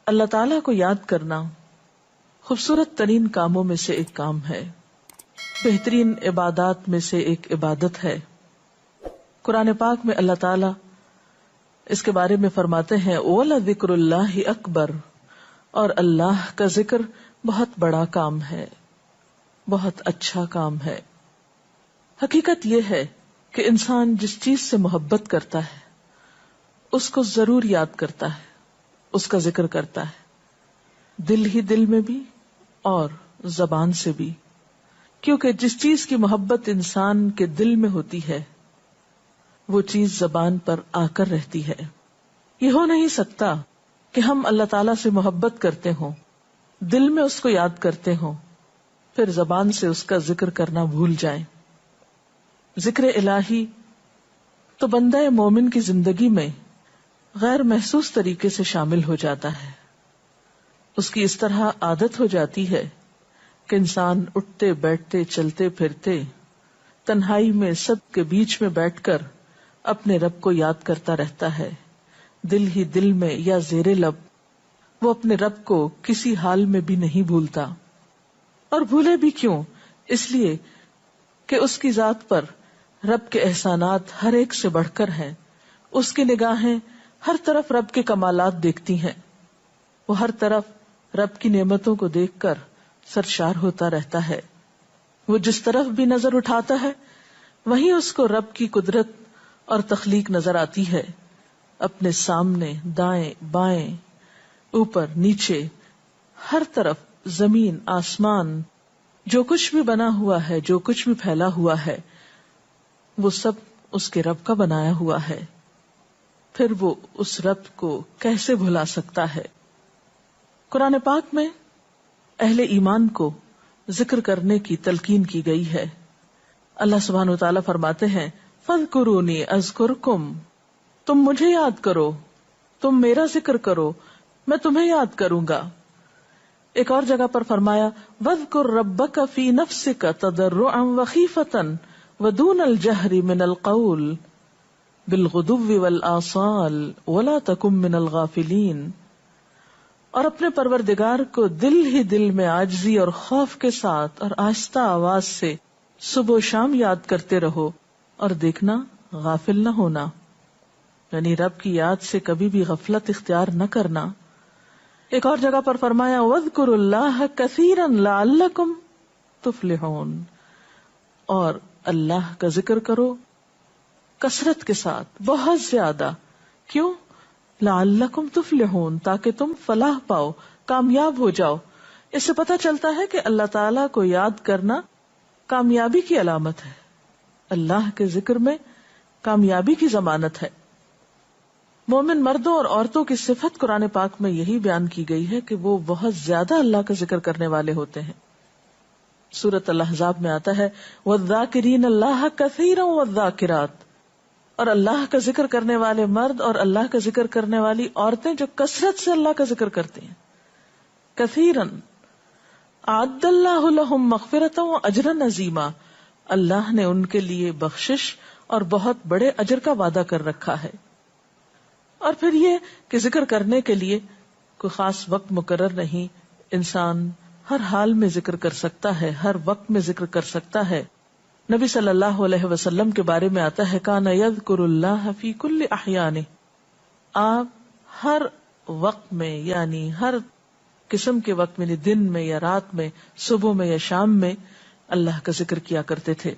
اللہ تعالیٰ کو یاد کرنا خوبصورت ترین کاموں میں سے ایک کام ہے، بہترین عبادات میں سے ایک عبادت ہے۔ قرآن پاک میں اللہ تعالیٰ اس کے بارے میں فرماتے ہیں وَلَذِكْرُ اللَّهِ أَكْبَرُ، اور اللہ کا ذکر بہت بڑا کام ہے، بہت اچھا کام ہے۔ حقیقت یہ ہے کہ انسان جس چیز سے محبت کرتا ہے اس کو ضرور یاد کرتا ہے، اس کا ذکر کرتا ہے، دل ہی دل میں بھی اور زبان سے بھی، کیونکہ جس چیز کی محبت انسان کے دل میں ہوتی ہے وہ چیز زبان پر آ کر رہتی ہے۔ یہ ہو نہیں سکتا کہ ہم اللہ تعالیٰ سے محبت کرتے ہوں، دل میں اس کو یاد کرتے ہوں، پھر زبان سے اس کا ذکر کرنا بھول جائیں۔ ذکر الہی تو بندہ مومن کی زندگی میں غیر محسوس طریقے سے شامل ہو جاتا ہے، اس کی اس طرح عادت ہو جاتی ہے کہ انسان اٹھتے بیٹھتے چلتے پھرتے تنہائی میں سب کے بیچ میں بیٹھ کر اپنے رب کو یاد کرتا رہتا ہے، دل ہی دل میں یا زیر لب وہ اپنے رب کو کسی حال میں بھی نہیں بھولتا۔ اور بھولے بھی کیوں؟ اس لیے کہ اس کی ذات پر رب کے احسانات ہر ایک سے بڑھ کر ہیں، اس کی نگاہیں ہر طرف رب کے کمالات دیکھتی ہیں، وہ ہر طرف رب کی نعمتوں کو دیکھ کر سرشار ہوتا رہتا ہے۔ وہ جس طرف بھی نظر اٹھاتا ہے وہیں اس کو رب کی قدرت اور تخلیق نظر آتی ہے، اپنے سامنے، دائیں بائیں، اوپر نیچے، ہر طرف زمین آسمان، جو کچھ بھی بنا ہوا ہے، جو کچھ بھی پھیلا ہوا ہے، وہ سب اس کے رب کا بنایا ہوا ہے۔ پھر وہ اس رب کو کیسے بھلا سکتا ہے؟ قرآن پاک میں اہل ایمان کو ذکر کرنے کی تلقین کی گئی ہے۔ اللہ سبحانہ و تعالیٰ فرماتے ہیں فَاذْكُرُونِي أَذْكُرْكُمْ، تم مجھے یاد کرو، تم میرا ذکر کرو، میں تمہیں یاد کروں گا۔ ایک اور جگہ پر فرمایا وَاذْكُرْ رَبَّكَ فِي نَفْسِكَ تَضَرُّعًا وَخِيفَةً وَدُونَ الْجَهْرِ مِنَ الْقَوْلِ بِالْغُدُوِّ وَالْآصَالِ وَلَا تَكُن مِّنَ الْغَافِلِينَ، اور اپنے پروردگار کو دل ہی دل میں عاجزی اور خوف کے ساتھ اور آہستہ آواز سے صبح و شام یاد کرتے رہو، اور دیکھنا غافل نہ ہونا، یعنی رب کی یاد سے کبھی بھی غفلت اختیار نہ کرنا۔ ایک اور جگہ پر فرمایا وَاذْكُرُوا اللَّهَ كَثِيرًا لَعَلَّكُمْ تُفْلِحُونَ، اور اللہ کا ذکر کرو کثرت کے ساتھ، بہت زیادہ۔ کیوں؟ لعلکم تفلحون، تاکہ تم فلاح پاؤ، کامیاب ہو جاؤ۔ اس سے پتہ چلتا ہے کہ اللہ تعالیٰ کو یاد کرنا کامیابی کی علامت ہے، اللہ کے ذکر میں کامیابی کی ضمانت ہے۔ مومن مردوں اور عورتوں کی صفت قرآن پاک میں یہی بیان کی گئی ہے کہ وہ بہت زیادہ اللہ کا ذکر کرنے والے ہوتے ہیں۔ سورۃ الاحزاب میں آتا ہے وَالذَّاكِرِينَ اللَّهَ كَثِيرًا وَالذَّاكِرَاتِ، اور اللہ کا ذکر کرنے والے مرد اور اللہ کا ذکر کرنے والی عورتیں جو کثرت سے اللہ کا ذکر کرتی ہیں۔ کثیرن اعد اللہ لہم مغفرۃ واجرا عظیما، اللہ نے ان کے لیے بخشش اور بہت بڑے اجر کا وعدہ کر رکھا ہے۔ اور پھر یہ کہ ذکر کرنے کے لیے کوئی خاص وقت مقرر نہیں، انسان ہر حال میں ذکر کر سکتا ہے، ہر وقت میں ذکر کر سکتا ہے۔ نبی صلی اللہ علیہ وسلم کے بارے میں آتا ہے کان یذکر اللہ فی کل احیانہ، آپ ہر وقت میں، یعنی ہر قسم کے وقت میں، دن میں یا رات میں، صبح میں یا شام میں اللہ کا ذکر کیا کرتے تھے۔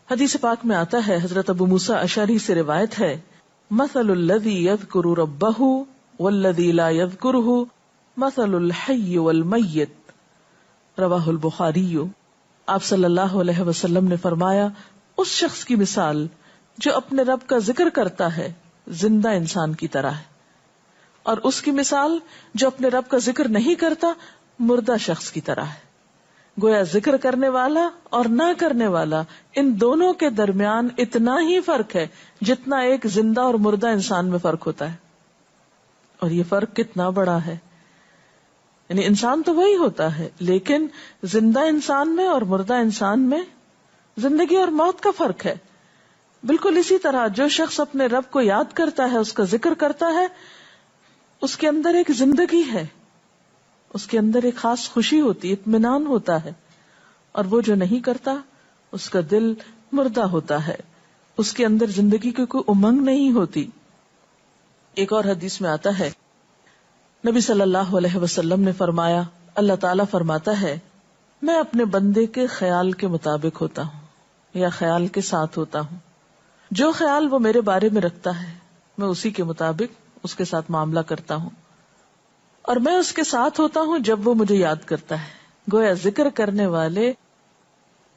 حدیث پاک میں آتا ہے، حضرت ابو موسیٰ اشعری سے روایت ہے مثل الذی یذکر ربہ والذی لا یذکرہ مثل الحی والمیت، رواہ البخاری۔ آپ صلی اللہ علیہ وسلم نے فرمایا اس شخص کی مثال جو اپنے رب کا ذکر کرتا ہے زندہ انسان کی طرح ہے، اور اس کی مثال جو اپنے رب کا ذکر نہیں کرتا مردہ شخص کی طرح ہے۔ گویا ذکر کرنے والا اور نہ کرنے والا، ان دونوں کے درمیان اتنا ہی فرق ہے جتنا ایک زندہ اور مردہ انسان میں فرق ہوتا ہے۔ اور یہ فرق کتنا بڑا ہے، یعنی انسان تو وہی ہوتا ہے، لیکن زندہ انسان میں اور مردہ انسان میں زندگی اور موت کا فرق ہے۔ بالکل اسی طرح جو شخص اپنے رب کو یاد کرتا ہے، اس کا ذکر کرتا ہے، اس کے اندر ایک زندگی ہے، اس کے اندر ایک خاص خوشی ہوتی، اطمینان ہوتا ہے، اور وہ جو نہیں کرتا اس کا دل مردہ ہوتا ہے، اس کے اندر زندگی کی کوئی امنگ نہیں ہوتی. ایک اور حدیث میں آتا ہے، نبی صلی اللہ علیہ وسلم نے فرمایا، اللہ تعالیٰ فرماتا ہے میں اپنے بندے کے خیال کے مطابق ہوتا ہوں یا خیال کے ساتھ ہوتا ہوں. جو خیال وہ میرے بارے میں رکھتا ہے میں اسی کے مطابق اس کے ساتھ معاملہ کرتا ہوں، اور میں اس کے ساتھ ہوتا ہوں جب وہ مجھے یاد کرتا ہے. گویا ذکر کرنے والے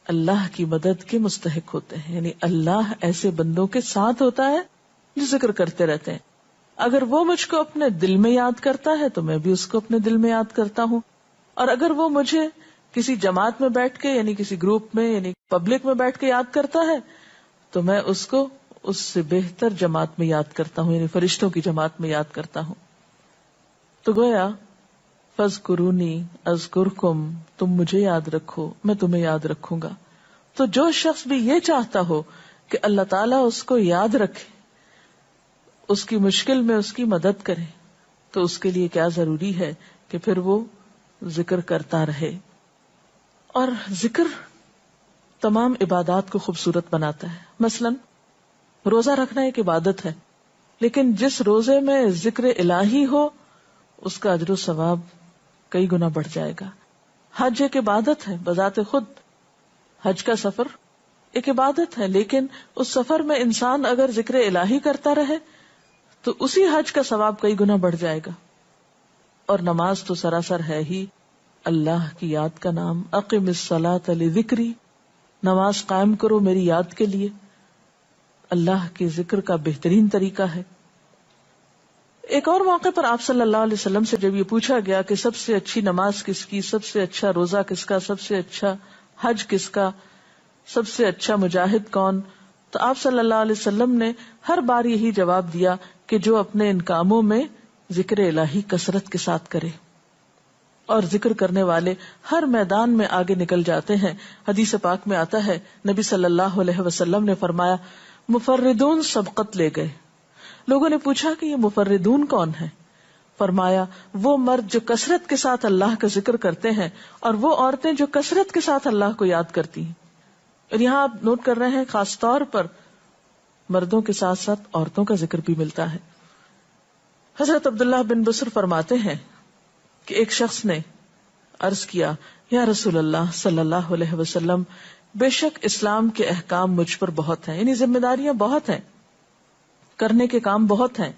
اللہ کی مدد کے مستحق ہوتے ہیں، یعنی اللہ ایسے بندوں کے ساتھ ہوتا ہے جو ذکر کرتے رہتے ہیں. اگر وہ مجھ کو اپنے دل میں یاد کرتا ہے تو میں بھی اس کو اپنے دل میں یاد کرتا ہوں، اور اگر وہ مجھے کسی جماعت میں بیٹھ کے یعنی کسی گروپ میں یعنی پبلک میں بیٹھ کے یاد کرتا ہے تو میں اس کو اس سے بہتر جماعت میں یاد کرتا ہوں، یعنی فرشتوں کی جماعت میں یاد کرتا ہوں. تو گویا فاذکرونی اذکرکم، تم مجھے یاد رکھو میں تمہیں یاد رکھوں گا. تو جو شخص بھی یہ چاہتا ہو کہ اللہ تعالیٰ اس کو یاد رکھے، اس کی مشکل میں اس کی مدد کرے، تو اس کے لیے کیا ضروری ہے کہ پھر وہ ذکر کرتا رہے. اور ذکر تمام عبادات کو خوبصورت بناتا ہے. مثلا روزہ رکھنا ایک عبادت ہے، لیکن جس روزے میں ذکر الہی ہو اس کا اجر و ثواب کئی گنا بڑھ جائے گا. حج ایک عبادت ہے بذات خود، حج کا سفر ایک عبادت ہے، لیکن اس سفر میں انسان اگر ذکر الہی کرتا رہے تو اسی حج کا ثواب کئی گنا بڑھ جائے گا. اور نماز تو سراسر ہے ہی اللہ کی یاد کا نام. اقم الصلاۃ لذکری، نماز قائم کرو میری یاد کے لیے. اللہ کے ذکر کا بہترین طریقہ ہے. ایک اور موقع پر آپ صلی اللہ علیہ وسلم سے جب یہ پوچھا گیا کہ سب سے اچھی نماز کس کی، سب سے اچھا روزہ کس کا، سب سے اچھا حج کس کا، سب سے اچھا مجاہد کون، تو آپ صلی اللہ علیہ وسلم نے ہر بار یہی جواب دیا کہ جو اپنے ان کاموں میں ذکر الہی کثرت کے ساتھ کرے. اور ذکر کرنے والے ہر میدان میں آگے نکل جاتے ہیں. حدیث پاک میں آتا ہے نبی صلی اللہ علیہ وسلم نے فرمایا مفردون سبقت لے گئے. لوگوں نے پوچھا کہ یہ مفردون کون ہے؟ فرمایا وہ مرد جو کثرت کے ساتھ اللہ کا ذکر کرتے ہیں اور وہ عورتیں جو کثرت کے ساتھ اللہ کو یاد کرتی ہیں. اور یہاں آپ نوٹ کر رہے ہیں خاص طور پر مردوں کے ساتھ ساتھ عورتوں کا ذکر بھی ملتا ہے. حضرت عبداللہ بن بصر فرماتے ہیں کہ ایک شخص نے عرض کیا یا رسول اللہ صلی اللہ علیہ وسلم، بے شک اسلام کے احکام مجھ پر بہت ہیں، یعنی ذمہ داریاں بہت ہیں، کرنے کے کام بہت ہیں.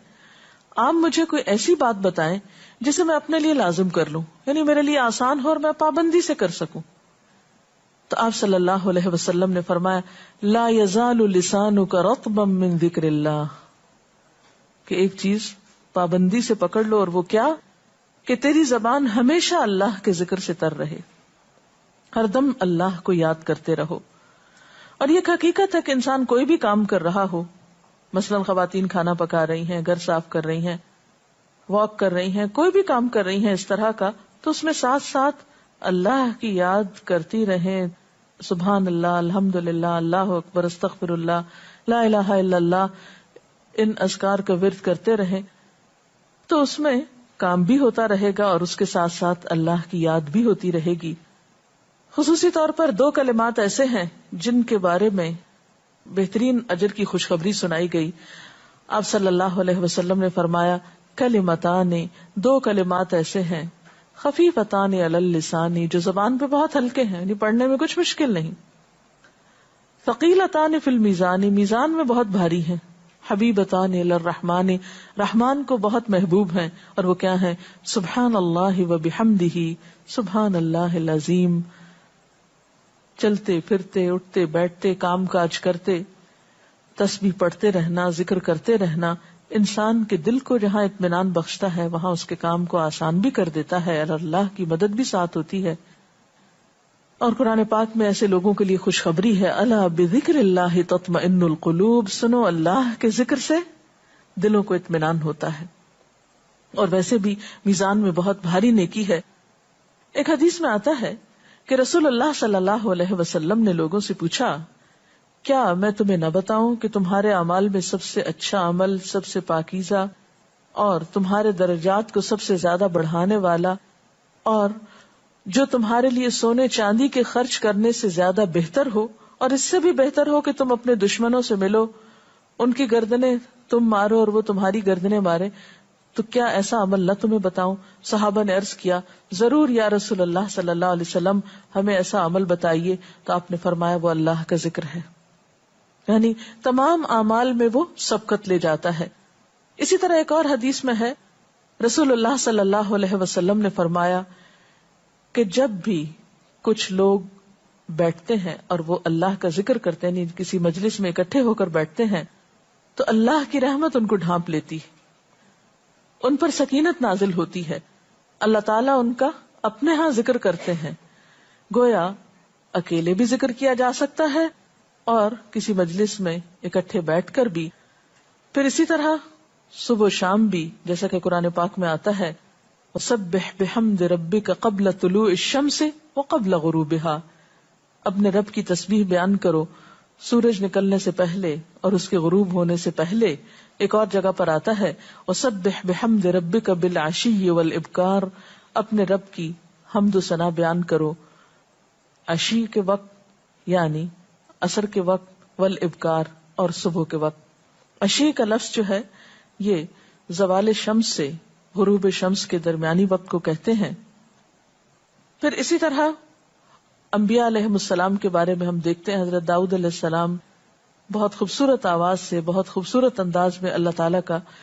آپ مجھے کوئی ایسی بات بتائیں جسے میں اپنے لیے لازم کر لوں، یعنی میرے لیے آسان ہو اور میں پابندی سے کر سکوں. تو آپ صلی اللہ علیہ وسلم نے فرمایا لا یزال لسانک رطبا من ذکر اللہ، کہ ایک چیز پابندی سے پکڑ لو، اور وہ کیا کہ تیری زبان ہمیشہ اللہ کے ذکر سے تر رہے، ہر دم اللہ کو یاد کرتے رہو. اور یہ حقیقت ہے کہ انسان کوئی بھی کام کر رہا ہو، مثلا خواتین کھانا پکا رہی ہیں، گھر صاف کر رہی ہیں، واک کر رہی ہیں، کوئی بھی کام کر رہی ہیں اس طرح کا، تو اس میں ساتھ ساتھ اللہ کی یاد کرتی رہیں. سبحان اللہ، الحمدللہ، اللہ اکبر، استغفر اللہ، لا الہ الا اللہ، ان اذکار کا ورد کرتے رہیں، تو اس میں کام بھی ہوتا رہے گا اور اس کے ساتھ ساتھ اللہ کی یاد بھی ہوتی رہے گی. خصوصی طور پر 2 کلمات ایسے ہیں جن کے بارے میں بہترین اجر کی خوشخبری سنائی گئی. آپ صلی اللہ علیہ وسلم نے فرمایا کلمتان، 2 کلمات ایسے ہیں خفیفتان علی اللسان، جو زبان پہ بہت ہلکے ہیں، یعنی پڑھنے میں کچھ مشکل نہیں. ثقیلتان فی المیزان، میزان میں بہت بھاری ہیں. حبیبتان الی الرحمن، رحمان کو بہت محبوب ہیں. اور وہ کیا ہیں؟ سبحان اللہ و بحمدہ، سبحان اللہ العظیم. چلتے پھرتے، اٹھتے بیٹھتے، کام کاج کرتے، تسبیح پڑھتے رہنا، ذکر کرتے رہنا انسان کے دل کو جہاں اطمینان بخشتا ہے وہاں اس کے کام کو آسان بھی کر دیتا ہے، اور اللہ کی مدد بھی ساتھ ہوتی ہے. اور قرآن پاک میں ایسے لوگوں کے لیے خوشخبری ہے، الا بذکر اللہ تطمئن القلوب، سنو اللہ کے ذکر سے دلوں کو اطمینان ہوتا ہے. اور ویسے بھی میزان میں بہت بھاری نیکی ہے. ایک حدیث میں آتا ہے کہ رسول اللہ صلی اللہ علیہ وسلم نے لوگوں سے پوچھا کیا میں تمہیں نہ بتاؤں کہ تمہارے اعمال میں سب سے اچھا عمل، سب سے پاکیزہ اور تمہارے درجات کو سب سے زیادہ بڑھانے والا، اور جو تمہارے لیے سونے چاندی کے خرچ کرنے سے زیادہ بہتر ہو، اور اس سے بھی بہتر ہو کہ تم اپنے دشمنوں سے ملو، ان کی گردنیں تم مارو اور وہ تمہاری گردنیں مارے، تو کیا ایسا عمل نہ تمہیں بتاؤں؟ صحابہ نے عرض کیا، ضرور یا رسول اللہ صلی اللہ علیہ وسلم، ہمیں ایسا عمل بتائیے. تو آپ نے فرمایا وہ اللہ کا ذکر ہے، یعنی تمام اعمال میں وہ سبقت لے جاتا ہے. اسی طرح ایک اور حدیث میں ہے، رسول اللہ صلی اللہ علیہ وسلم نے فرمایا کہ جب بھی کچھ لوگ بیٹھتے ہیں اور وہ اللہ کا ذکر کرتے ہیں، کسی مجلس میں اکٹھے ہو کر بیٹھتے ہیں، تو اللہ کی رحمت ان کو ڈھانپ لیتی، ان پر سکینت نازل ہوتی ہے. اللہ تعالیٰ ان کا اپنے ہاں ذکر کرتے ہیں. گویا اکیلے بھی ذکر کیا جا سکتا ہے اور کسی مجلس میں اکٹھے بیٹھ کر بھی. پھر اسی طرح صبح و شام بھی، جیسا کہ قرآن پاک میں آتا ہے، وَسَبِّحْ بِحَمْدِ رَبِّكَ قَبْلَ طُلُوعِ الشَّمْسِ وَقَبْلَ غُرُوبِهَا، اپنے رب کی تسبیح بیان کرو سورج نکلنے سے پہلے اور اس کے غروب ہونے سے پہلے. ایک اور جگہ پر آتا ہے وَسَبِّحْ بِحَمْدِ رَبِّكَ بِالْعَشِيِّ وَالْإِبْكَارِ، اپنے رب کی حمد و ثنا بیان کرو عشی کے وقت یعنی عصر کے وقت، والابکار اور صبح کے وقت. عشی کا لفظ جو ہے یہ زوال شمس سے غروب شمس کے درمیانی وقت کو کہتے ہیں. پھر اسی طرح انبیاء علیہ السلام کے بارے میں ہم دیکھتے ہیں، حضرت داؤد علیہ السلام بہت خوبصورت آواز سے، بہت خوبصورت انداز میں اللہ تعالیٰ کا